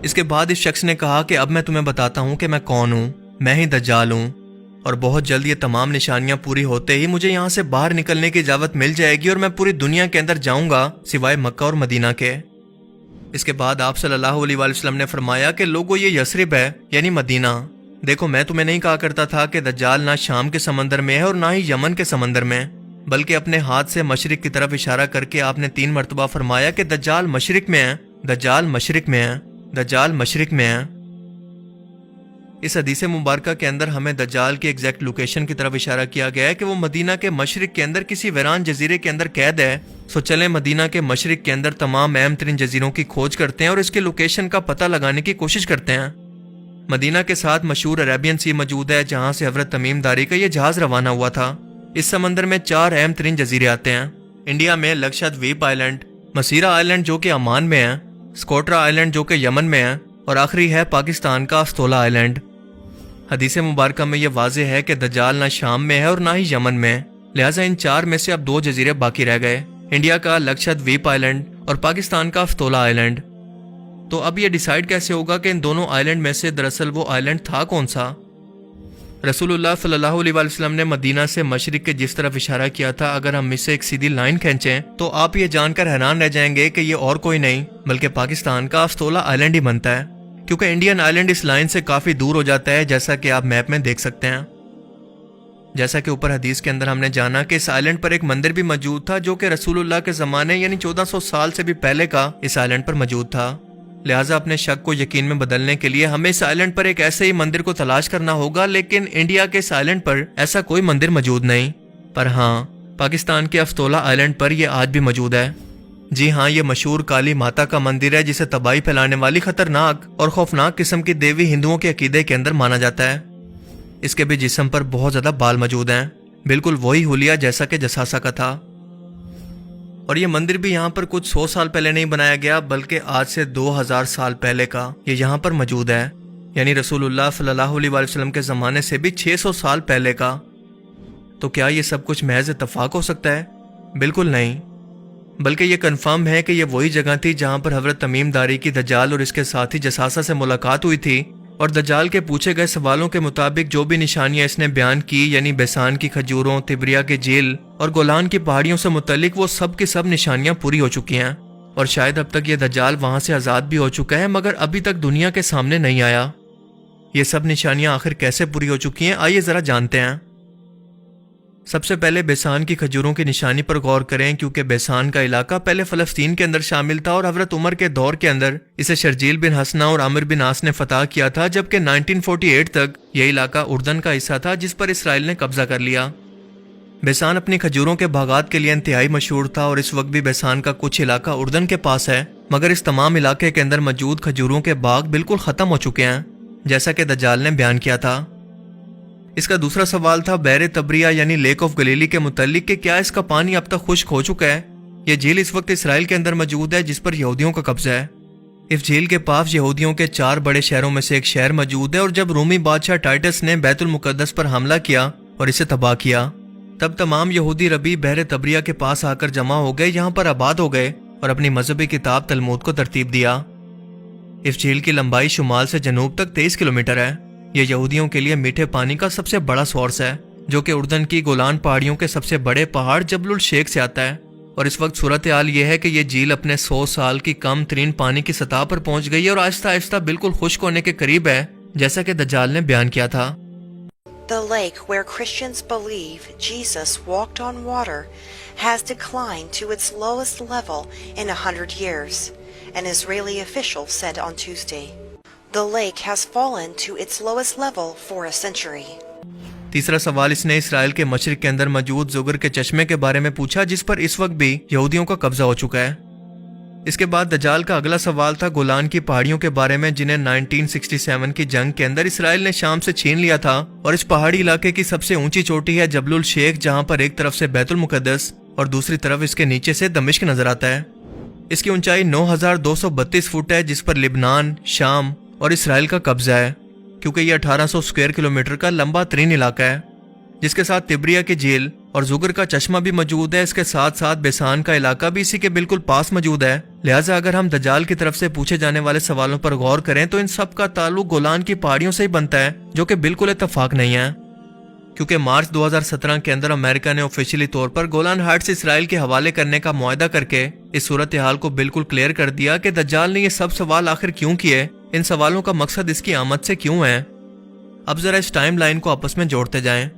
اس کے بعد اس شخص نے کہا کہ اب میں تمہیں بتاتا ہوں کہ میں کون ہوں، میں ہی دجال ہوں، اور بہت جلد یہ تمام نشانیاں پوری ہوتے ہی مجھے یہاں سے باہر نکلنے کی اجازت مل جائے گی اور میں پوری دنیا کے اندر جاؤں گا سوائے مکہ اور مدینہ کے۔ اس کے بعد آپ صلی اللہ علیہ وآلہ وسلم نے فرمایا کہ لوگوں یہ یثرب ہے یعنی مدینہ۔ دیکھو میں تمہیں نہیں کہا کرتا تھا کہ دجال نہ شام کے سمندر میں ہے اور نہ ہی یمن کے سمندر میں، بلکہ اپنے ہاتھ سے مشرق کی طرف اشارہ کر کے آپ نے 3 مرتبہ فرمایا کہ دجال مشرق میں ہے، دجال مشرق میں ہے، دجال مشرق میں ہے۔ اس حدیث مبارکہ کے اندر ہمیں دجال کی ایگزیکٹ لوکیشن کی طرف اشارہ کیا گیا ہے کہ وہ مدینہ کے مشرق کے اندر کسی ویران جزیرے کے اندر قید ہے۔ سو چلیں مدینہ کے مشرق کے اندر تمام اہم ترین جزیروں کی کھوج کرتے ہیں اور اس کی لوکیشن کا پتہ لگانے کی کوشش کرتے ہیں۔ مدینہ کے ساتھ مشہور عربین سی موجود ہے جہاں سے حضرت تمیم داری کا یہ جہاز روانہ ہوا تھا۔ اس سمندر میں 4 اہم ترین جزیرے آتے ہیں۔ انڈیا میں لکشدویپ آئلینڈ، مسیرا آئلینڈ جو کہ عمان میں ہے، سکوٹرا آئلینڈ جو کہ یمن میں ہے، اور آخری ہے پاکستان کا استولا آئلینڈ۔ حدیث مبارکہ میں یہ واضح ہے کہ دجال نہ شام میں ہے اور نہ ہی یمن میں، لہٰذا ان 4 میں سے اب 2 جزیرے باقی رہ گئے، انڈیا کا لکشدویپ آئلینڈ اور پاکستان کا استولا آئلینڈ۔ تو اب یہ ڈیسائیڈ کیسے ہوگا کہ ان دونوں آئلینڈ میں سے دراصل وہ آئلینڈ تھا کون سا؟ رسول اللہ صلی اللہ علیہ وآلہ وسلم نے مدینہ سے مشرق کے جس طرف اشارہ کیا تھا، اگر ہم اس سے ایک سیدھی لائن کھینچیں تو آپ یہ جان کر حیران رہ جائیں گے کہ یہ اور کوئی نہیں بلکہ پاکستان کا استولا آئلینڈ ہی بنتا ہے، کیونکہ انڈین آئلینڈ اس لائن سے کافی دور ہو جاتا ہے، جیسا کہ آپ میپ میں دیکھ سکتے ہیں۔ جیسا کہ اوپر حدیث کے اندر ہم نے جانا کہ اس آئلینڈ پر ایک مندر بھی موجود تھا جو کہ رسول اللہ کے زمانے یعنی 1400 سال سے بھی پہلے کا اس آئلینڈ پر موجود تھا، لہٰذا اپنے شک کو یقین میں بدلنے کے لیے ہمیں اس آئلینڈ پر ایک ایسے ہی مندر کو تلاش کرنا ہوگا، لیکن انڈیا کے اس آئلینڈ پر ایسا کوئی مندر موجود نہیں، پر ہاں پاکستان کے استولا آئلینڈ پر یہ آج بھی موجود ہے۔ جی ہاں، یہ مشہور کالی ماتا کا مندر ہے جسے تباہی پھیلانے والی خطرناک اور خوفناک قسم کی دیوی ہندوؤں کے عقیدے کے اندر مانا جاتا ہے۔ اس کے بھی جسم پر بہت زیادہ بال موجود ہیں، بالکل وہی حلیہ جیسا کہ جساسا کا تھا، اور یہ مندر بھی یہاں پر کچھ 100 سال پہلے نہیں بنایا گیا بلکہ آج سے 2000 سال پہلے کا یہ یہاں پر موجود ہے، یعنی رسول اللہ صلی اللہ علیہ وآلہ وسلم کے زمانے سے بھی 600 سال پہلے کا۔ تو کیا یہ سب کچھ محض اتفاق ہو سکتا ہے؟ بالکل نہیں، بلکہ یہ کنفرم ہے کہ یہ وہی جگہ تھی جہاں پر حضرت تمیم داری کی دجال اور اس کے ساتھی جساسا سے ملاقات ہوئی تھی، اور دجال کے پوچھے گئے سوالوں کے مطابق جو بھی نشانیاں اس نے بیان کی، یعنی بیسان کی کھجوروں، تبریا کی جھیل اور گولان کی پہاڑیوں سے متعلق، وہ سب کی سب نشانیاں پوری ہو چکی ہیں، اور شاید اب تک یہ دجال وہاں سے آزاد بھی ہو چکا ہے مگر ابھی تک دنیا کے سامنے نہیں آیا۔ یہ سب نشانیاں آخر کیسے پوری ہو چکی ہیں، آئیے ذرا جانتے ہیں۔ سب سے پہلے بیسان کی کھجوروں کی نشانی پر غور کریں، کیونکہ بیسان کا علاقہ پہلے فلسطین کے اندر شامل تھا اور حضرت عمر کے دور کے اندر اسے شرجیل بن حسنہ اور عامر بن عاص نے فتح کیا تھا، جبکہ 1948 تک یہ علاقہ اردن کا حصہ تھا جس پر اسرائیل نے قبضہ کر لیا۔ بیسان اپنی کھجوروں کے باغات کے لیے انتہائی مشہور تھا اور اس وقت بھی بیسان کا کچھ علاقہ اردن کے پاس ہے، مگر اس تمام علاقے کے اندر موجود کھجوروں کے باغ بالکل ختم ہو چکے ہیں، جیسا کہ دجال نے بیان کیا تھا۔ اس کا دوسرا سوال تھا بحر تبریا یعنی لیک آف گلیلی کے متعلق کہ کیا اس کا پانی اب تک خشک ہو چکا ہے؟ یہ جھیل اس وقت اسرائیل کے اندر موجود ہے جس پر یہودیوں کا قبضہ ہے۔ اس جھیل کے پاس یہودیوں کے 4 بڑے شہروں میں سے ایک شہر موجود ہے، اور جب رومی بادشاہ ٹائٹس نے بیت المقدس پر حملہ کیا اور اسے تباہ کیا، تب تمام یہودی ربی بحر تبریا کے پاس آ کر جمع ہو گئے، یہاں پر آباد ہو گئے اور اپنی مذہبی کتاب تلمود کو ترتیب دیا۔ اس جھیل کی لمبائی شمال سے جنوب تک 23 کلومیٹر ہے۔ یہ یہودیوں کے لیے میٹھے پانی کا سب سے بڑا سورس ہے، جو کہ اردن کی گولان پہاڑیوں کے سب سے بڑے پہاڑ جبل الشیخ سے آتا ہے، اور اس وقت صورتحال یہ ہے کہ یہ جھیل اپنے 100 سال کی کم ترین پانی کی سطح پر پہنچ گئی ہے اور آہستہ آہستہ بالکل خشک ہونے کے قریب ہے، جیسا کہ دجال نے بیان کیا تھا۔ The lake where Christians believe Jesus walked on water has declined to its lowest level in 100 years, an Israeli official said on Tuesday. The lake has fallen to its lowest level for a century. تیسرا سوال اس نے اسرائیل کے مشرق کے اندر موجود زگر کے چشمے کے بارے میں پوچھا، جس پر اس وقت بھی یہودیوں کا قبضہ ہو چکا ہے۔ اس کے بعد دجال کا اگلا سوال تھا گولان کی پہاڑیوں کے بارے میں، جنہیں 1967 کی جنگ کے اندر اسرائیل نے شام سے چھین لیا تھا، اور اس پہاڑی علاقے کی سب سے اونچی چوٹی ہے جبل الشیخ، جہاں پر ایک طرف سے بیت المقدس اور دوسری طرف اس کے نیچے سے دمشق نظر آتا ہے۔ اس کی اونچائی 9232 فٹ ہے، جس پر لبنان، شام اور اسرائیل کا قبضہ ہے، کیونکہ یہ 1800 اسکوائر کلومیٹر کا لمبا ترین علاقہ ہے، جس کے ساتھ تبریا کی جھیل اور زگر کا چشمہ بھی موجود ہے. اس کے ساتھ ساتھ بیسان کا علاقہ بھی اسی کے بالکل پاس موجود ہے. لہٰذا اگر ہم دجال کی طرف سے پوچھے جانے والے سوالوں پر غور کریں تو ان سب کا تعلق گولان کی پہاڑیوں سے ہی بنتا ہے، جو کہ بالکل اتفاق نہیں ہے، کیونکہ مارچ 2017 کے اندر امریکہ نے آفیشیلی طور پر گولان ہائٹس اسرائیل کے حوالے کرنے کا معاہدہ کر کے اس صورتحال کو بالکل کلیئر کر دیا کہ دجال نے یہ سب سوال آخر کیوں کیے، ان سوالوں کا مقصد اس کی آمد سے کیوں ہے. اب ذرا اس ٹائم لائن کو آپس میں جوڑتے جائیں.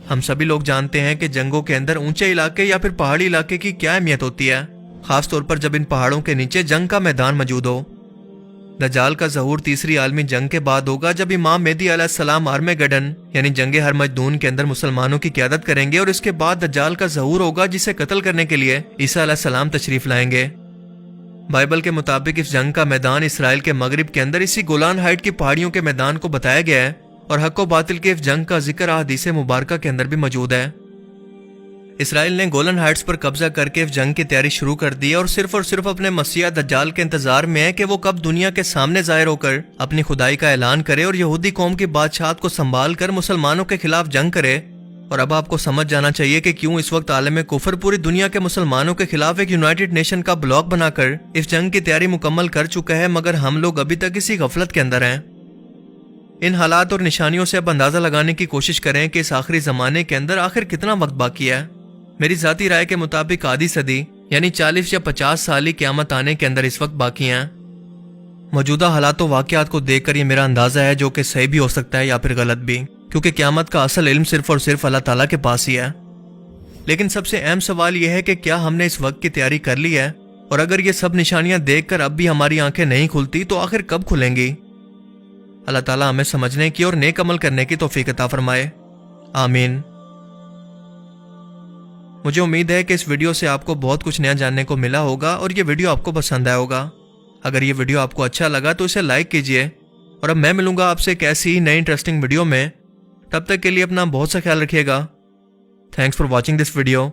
ہم سبھی لوگ جانتے ہیں کہ جنگوں کے اندر اونچے علاقے یا پھر پہاڑی علاقے کی کیا اہمیت ہوتی ہے، خاص طور پر جب ان پہاڑوں کے نیچے جنگ کا میدان موجود ہو. دجال کا ظہور تیسری عالمی جنگ کے بعد ہوگا، جب امام مہدی علیہ السلام آرمیگڈن یعنی جنگ ہرمجدون کے اندر مسلمانوں کی قیادت کریں گے، اور اس کے بعد دجال کا ظہور ہوگا جسے قتل کرنے کے لیے عیسیٰ علیہ السلام تشریف لائیں گے. بائبل کے مطابق اس جنگ کا میدان اسرائیل کے مغرب کے اندر اسی گولان ہائٹ کی پہاڑیوں کے میدان کو بتایا گیا ہے، اور حق و باطل کے اس جنگ کا ذکر احادیث مبارکہ کے اندر بھی موجود ہے. اسرائیل نے گولن ہائٹس پر قبضہ کر کے اس جنگ کی تیاری شروع کر دی اور صرف اپنے مسیح دجال کے انتظار میں ہے کہ وہ کب دنیا کے سامنے ظاہر ہو کر اپنی خدائی کا اعلان کرے اور یہودی قوم کی بادشاہت کو سنبھال کر مسلمانوں کے خلاف جنگ کرے. اور اب آپ کو سمجھ جانا چاہیے کہ کیوں اس وقت عالم کفر پوری دنیا کے مسلمانوں کے خلاف ایک یونائٹڈ نیشن کا بلاک بنا کر اس جنگ کی تیاری مکمل کر چکا ہے، مگر ہم لوگ ابھی تک اسی غفلت کے اندر ہیں. ان حالات اور نشانیوں سے اب اندازہ لگانے کی کوشش کریں کہ اس آخری زمانے کے اندر آخر کتنا وقت باقی ہے. میری ذاتی رائے کے مطابق آدھی صدی یعنی 40 یا 50 سال کی قیامت آنے کے اندر اس وقت باقی ہیں. موجودہ حالات و واقعات کو دیکھ کر یہ میرا اندازہ ہے، جو کہ صحیح بھی ہو سکتا ہے یا پھر غلط بھی، کیونکہ قیامت کا اصل علم صرف اور صرف اللہ تعالیٰ کے پاس ہی ہے. لیکن سب سے اہم سوال یہ ہے کہ کیا ہم نے اس وقت کی تیاری کر لی ہے، اور اگر یہ سب نشانیاں دیکھ کر اب بھی ہماری آنکھیں نہیں کھلتی تو آخر کب کھلیں گی؟ اللہ تعالیٰ ہمیں سمجھنے کی اور نیک عمل کرنے کی توفیق عطا فرمائے، آمین. مجھے امید ہے کہ اس ویڈیو سے آپ کو بہت کچھ نیا جاننے کو ملا ہوگا اور یہ ویڈیو آپ کو پسند آیا ہوگا. اگر یہ ویڈیو آپ کو اچھا لگا تو اسے لائک کیجئے، اور اب میں ملوں گا آپ سے ایک ایسی ہی نئی انٹرسٹنگ ویڈیو میں. تب تک کے لیے اپنا بہت سا خیال رکھیے گا. Thanks for watching this video.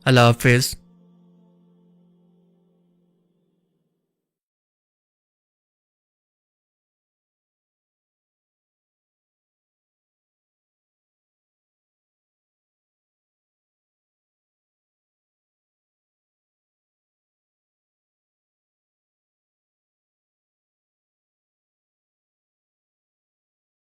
اللہ حافظ.